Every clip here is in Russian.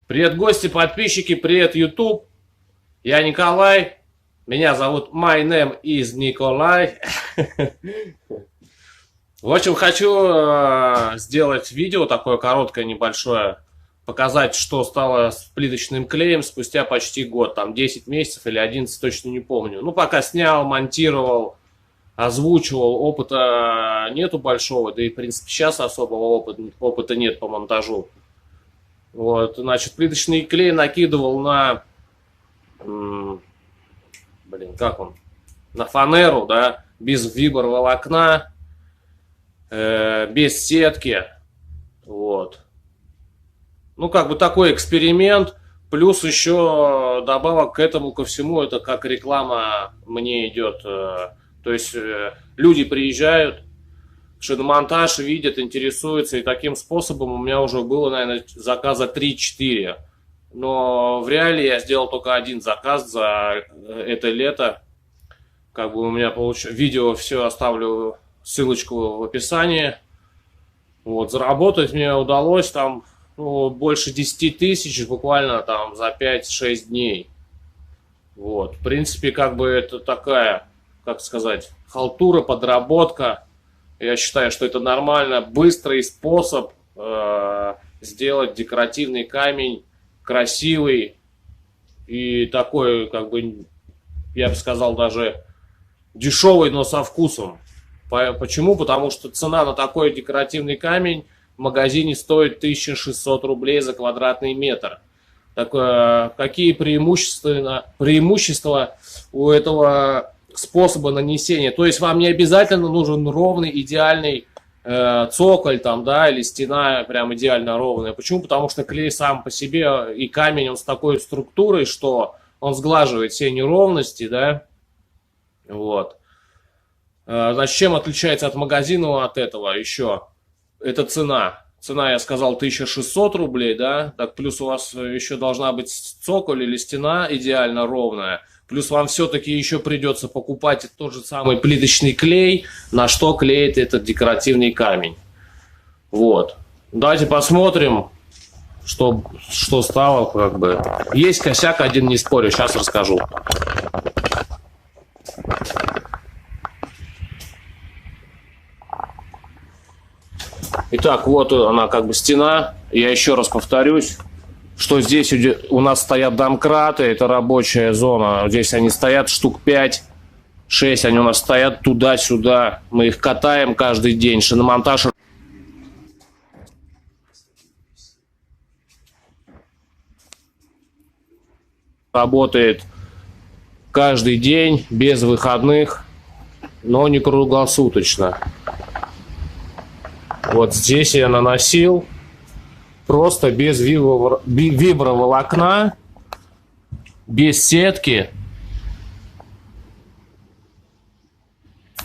Привет, гости, подписчики, привет, YouTube. Я Николай. Меня зовут My name is Николай. В общем, хочу сделать видео такое короткое, небольшое. Показать, что стало с плиточным клеем спустя почти год. Там 10 месяцев или 11, точно не помню. Ну, пока снял, монтировал, озвучивал. Опыта нету большого. Да и, в принципе, сейчас особого опыта нет по монтажу. Вот, значит, плиточный клей накидывал на, на фанеру, да, без виброволокна, без сетки, вот. Ну, как бы такой эксперимент, плюс еще добавок к этому, ко всему, это как реклама мне идет, то есть люди приезжают, шиномонтаж видят, интересуются, и таким способом у меня уже было, наверное, заказа 3-4. Но в реале я сделал только один заказ за это лето. Как бы у меня получилось. Видео все оставлю ссылочку в описании. Вот, заработать мне удалось там больше 10 тысяч буквально там за 5-6 дней. Вот, в принципе, как бы это такая, как сказать, халтура, подработка. Я считаю, что это нормально, быстрый способ сделать декоративный камень красивый и такой, как бы, я бы сказал, даже дешевый, но со вкусом. Почему? Потому что цена на такой декоративный камень в магазине стоит 1600 рублей за квадратный метр. Так, какие преимущества у этого способа нанесения? То есть вам не обязательно нужен ровный, идеальный цоколь там, да, или стена прям идеально ровная. Почему? Потому что клей сам по себе и камень, он с такой структурой, что он сглаживает все неровности, да. Вот. Значит, чем отличается от магазина от этого еще? Это цена. Цена, я сказал, 1600 рублей, да. Так, плюс у вас еще должна быть цоколь или стена идеально ровная. Плюс вам все-таки еще придется покупать тот же самый плиточный клей, на что клеит этот декоративный камень. Вот. Давайте посмотрим, что стало, как бы. Есть косяк один, не спорю, сейчас расскажу. Итак, вот она как бы стена. Я еще раз повторюсь, что здесь у нас стоят домкраты, это рабочая зона. Здесь они стоят штук 5-6, они у нас стоят туда-сюда. Мы их катаем каждый день. Шиномонтаж работает каждый день, без выходных, но не круглосуточно. Вот здесь я наносил просто без виброволокна, без сетки.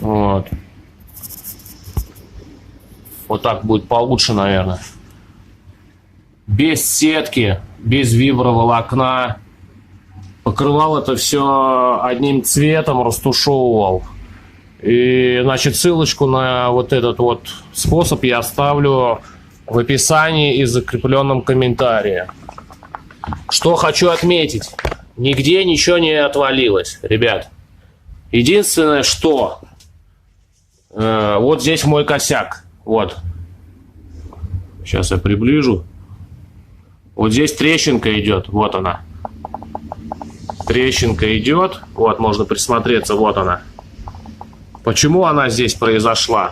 Вот. Вот так будет получше, наверное. Без сетки, без виброволокна. Покрывал это все одним цветом, растушевывал. И, значит, ссылочку на вот этот вот способ я оставлю в описании и закрепленном комментарии. Что хочу отметить. Нигде ничего не отвалилось, ребят. Единственное, что вот здесь мой косяк. Вот. Сейчас я приближу. Вот здесь трещинка идет. Вот она. Трещинка идет. Вот, можно присмотреться. Вот она. Почему она здесь произошла?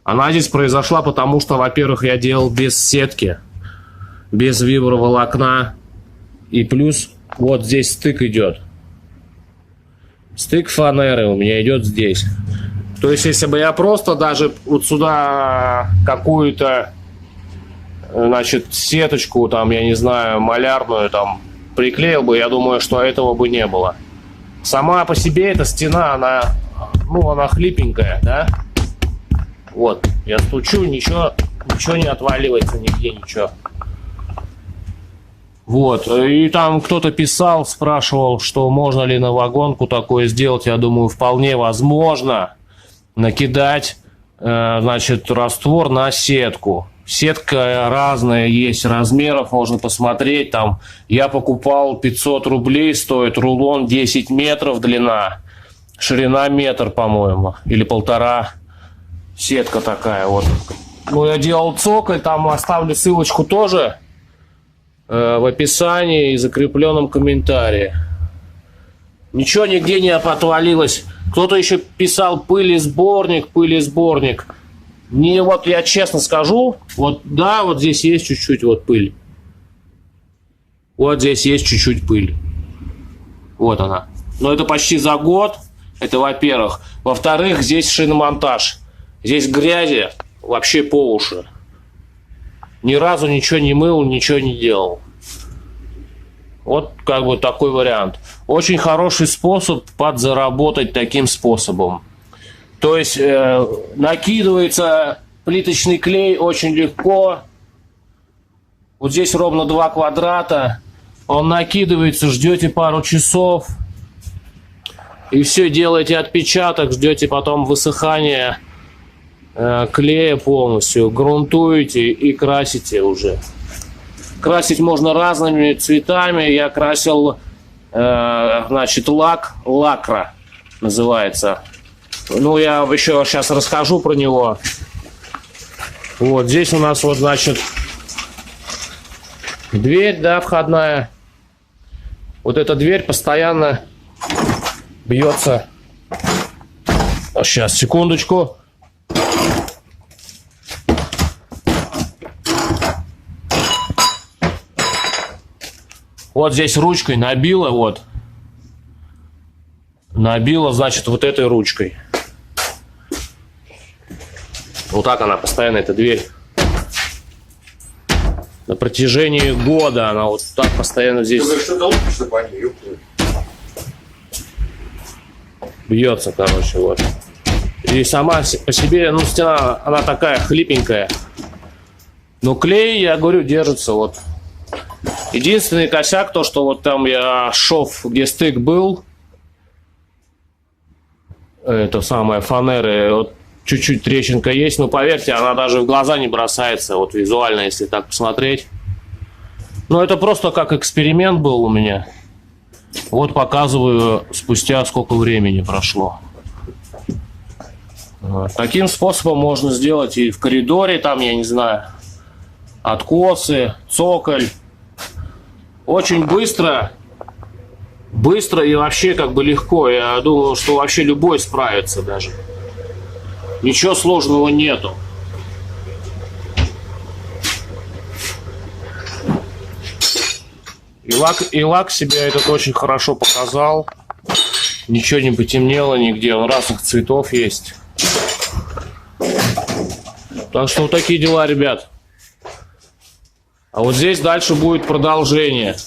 Она здесь произошла, потому что, во-первых, я делал без сетки, без виброволокна. И плюс вот здесь стык идет. Стык фанеры у меня идет здесь. То есть, если бы я просто даже вот сюда какую-то, значит, сеточку, там, я не знаю, малярную там приклеил бы, я думаю, что этого бы не было. Сама по себе эта стена, она хлипенькая, да? Вот, я стучу, ничего не отваливается, нигде ничего. Вот, и там кто-то писал, спрашивал, что можно ли на вагонку такое сделать. Я думаю, вполне возможно накидать, значит, раствор на сетку. Сетка разная есть, размеров можно посмотреть. Там я покупал 500 рублей, стоит рулон 10 метров длина, ширина метр, по-моему, или полтора. Сетка такая вот. Ну, я делал цоколь, там оставлю ссылочку тоже в описании и закрепленном комментарии. Ничего нигде не отвалилось. Кто-то еще писал пылесборник, пылесборник. Не, вот я честно скажу, вот да, вот здесь есть чуть-чуть вот пыль. Вот здесь есть чуть-чуть пыль. Вот она. Но это почти за год. Это во-первых. Во-вторых, здесь шиномонтаж. Здесь грязи вообще по уши. Ни разу ничего не мыл, ничего не делал. Вот как бы такой вариант. Очень хороший способ подзаработать таким способом. То есть накидывается плиточный клей очень легко. Вот здесь ровно 2 квадрата. Он накидывается, ждете пару часов. И все, делаете отпечаток, ждете потом высыхания клея полностью. Грунтуете и красите уже. Красить можно разными цветами. Я красил, значит, лакра называется. Ну, я еще сейчас расскажу про него. Вот здесь у нас вот, значит, дверь, да, входная. Вот эта дверь постоянно бьется. Сейчас, секундочку. Вот здесь ручкой набила, вот. Набила, значит, вот этой ручкой. Вот так она постоянно, эта дверь. На протяжении года она вот так постоянно здесь бьется, короче, вот. И сама по себе, ну, стена, она такая хлипенькая. Но клей, я говорю, держится, вот. Единственный косяк, то, что вот там я шов, где стык был, это самое, фанеры, вот чуть-чуть трещинка есть, но поверьте, она даже в глаза не бросается, вот визуально, если так посмотреть. Но это просто как эксперимент был у меня. Вот показываю, спустя сколько времени прошло. Таким способом можно сделать и в коридоре, там, я не знаю, откосы, цоколь. Очень быстро и вообще как бы легко. Я думаю, что вообще любой справится даже. Ничего сложного нету. И лак себя этот очень хорошо показал. Ничего не потемнело нигде. Он разных цветов есть. Так что вот такие дела, ребят. А вот здесь дальше будет продолжение.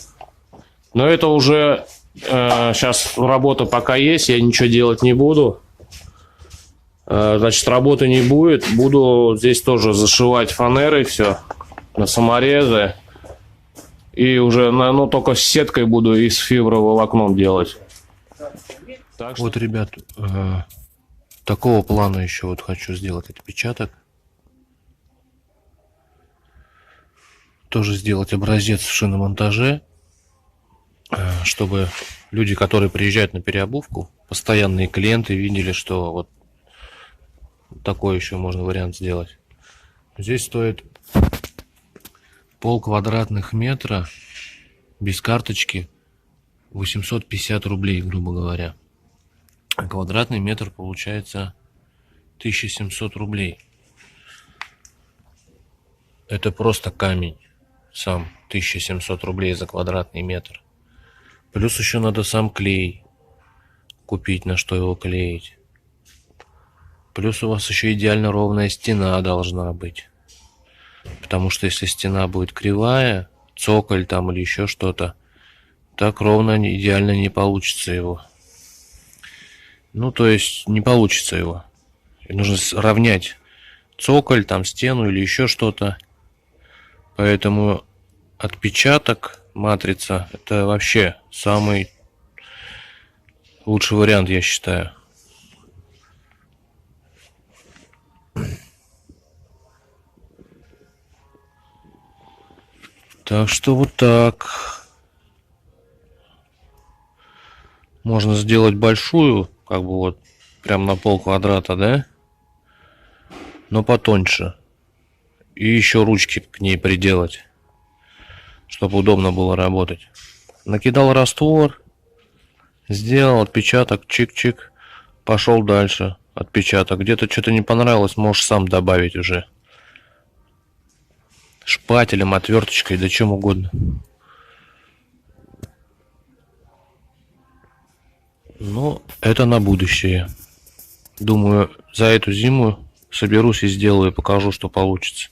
Но это уже сейчас работа пока есть. Я ничего делать не буду. Значит, работы не будет. Буду здесь тоже зашивать фанерой все на саморезы. И уже, ну, только с сеткой буду и с фиброволокном делать. Так что... Вот, ребят, такого плана еще вот хочу сделать отпечаток. Тоже сделать образец в шиномонтаже, чтобы люди, которые приезжают на переобувку, постоянные клиенты, видели, что вот такой еще можно вариант сделать. Здесь стоит полквадратных метра без карточки 850 рублей, грубо говоря. А квадратный метр получается 1700 рублей. Это просто камень сам, 1700 рублей за квадратный метр. Плюс еще надо сам клей купить, на что его клеить. Плюс у вас еще идеально ровная стена должна быть. Потому что если стена будет кривая, цоколь там или еще что-то, так ровно идеально не получится его. Ну, то есть не получится его. И нужно равнять цоколь, там стену или еще что-то. Поэтому отпечаток, матрица, это вообще самый лучший вариант, я считаю. Так что вот так. Можно сделать большую, как бы вот, прям на полквадрата, да? Но потоньше. И еще ручки к ней приделать, чтобы удобно было работать. Накидал раствор, сделал отпечаток, чик-чик, пошел дальше. Отпечаток. Где-то что-то не понравилось, можешь сам добавить уже. Шпателем, отверточкой, да чем угодно. Но это на будущее. Думаю, за эту зиму соберусь и сделаю, покажу, что получится.